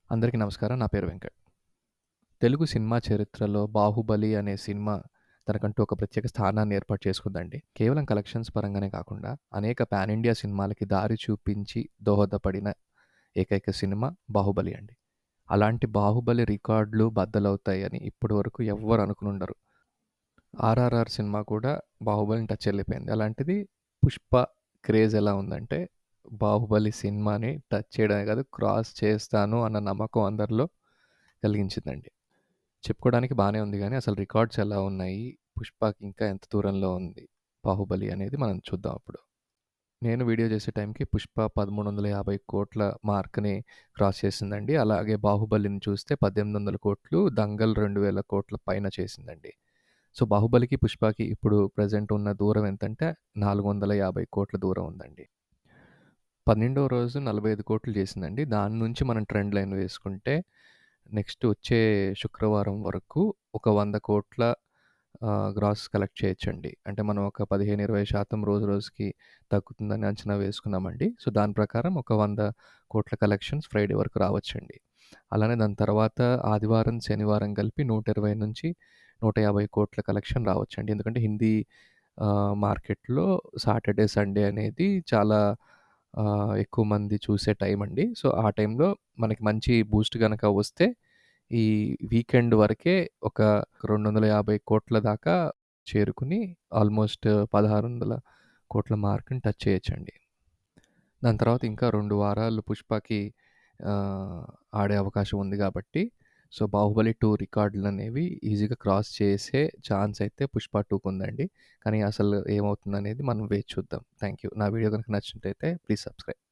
అందరికీ నమస్కారం. నా పేరు వెంకట్. తెలుగు సినిమా చరిత్రలో 'బాహుబలి' అనే సినిమా తనకంటూ ఒక ప్రత్యేక స్థానాన్ని ఏర్పాటు చేసుకుందండి. కేవలం కలెక్షన్స్ పరంగానే కాకుండా అనేక పాన్ ఇండియా సినిమాలకి దారి చూపించి దోహదపడిన ఏకైక సినిమా 'బాహుబలి' అండి. అలాంటి 'బాహుబలి' రికార్డులు బద్దలవుతాయని ఇప్పటి వరకు ఎవ్వరు అనుకునుండరు. 'ఆర్ఆర్ఆర్' సినిమా కూడా 'బాహుబలిని' టచ్ ఎళ్ళిపోయింది. అలాంటిది 'పుష్ప' క్రేజ్ ఎలా ఉందంటే 'బాహుబలి' సినిమాని టచ్ చేయడమే కాదు, క్రాస్ చేస్తాను అన్న నమ్మకం అందరిలో కలిగించిందండి. చెప్పుకోవడానికి బానే ఉంది గానీ, అసలు రికార్డ్స్ ఎలా ఉన్నాయి? 'పుష్పకి' ఇంకా ఎంత దూరంలో ఉంది 'బాహుబలి' అనేది మనం చూద్దాం ఇప్పుడు. నేను వీడియో చేసే టైంకి 'పుష్ప' 1350,00,00,000 మార్క్‌ని క్రాస్ చేసిందండి. అలాగే 'బాహుబలిని' చూస్తే 1800,00,00,000, 'దంగల్' 2,000,00,00,000 పైన చేసిందండి. సో, 'బాహుబలికి', 'పుష్పకి' ఇప్పుడు ప్రెజెంట్ ఉన్న దూరం ఎంతంటే 450,00,00,000 దూరం ఉందండి. 12వ రోజు 45,00,00,000 చేసిందండి. దాని నుంచి మనం ట్రెండ్ లైన్ వేసుకుంటే నెక్స్ట్ వచ్చే శుక్రవారం వరకు ఒక 100,00,00,000 గ్రాస్ కలెక్ట్ చేయొచ్చండి. అంటే మనం ఒక 15, 20% రోజు రోజుకి తగ్గుతుందని అంచనా వేసుకున్నామండి. సో, దాని ప్రకారం ఒక 100,00,00,000 కలెక్షన్స్ ఫ్రైడే వరకు రావచ్చండి. అలానే దాని తర్వాత ఆదివారం, శనివారం కలిపి 120-150,00,00,000 కలెక్షన్ రావచ్చండి. ఎందుకంటే హిందీ మార్కెట్‌లో సాటర్‌డే, సండే అనేది చాలా ఎక్కువ మంది చూసే టైమండి. సో, ఆ టైంలో మనకి మంచి బూస్ట్ గనక వస్తే ఈ వీకెండ్ వరకే ఒక 250,00,00,000 దాకా చేరుకుని ఆల్మోస్ట్ 1,600,00,00,000 మార్క్‌ని టచ్ చేయొచ్చండి. దాని తర్వాత ఇంకా 2 వారాలు 'పుష్పకి' ఆహ్, ఆడే అవకాశం ఉంది గాబట్టి, సో, 'బాహుబలి 2' రికార్డులనేవి ఈజీగా క్రాస్ చేసే ఛాన్స్ అయితే 'పుష్ప 2' కుందండి. కానీ అసలు ఏమవుతుందనేది మనం వేచి చూద్దాం. Thank you. నా వీడియో గనుక నచ్చినట్టయితే ప్లీజ్ సబ్స్క్రైబ్.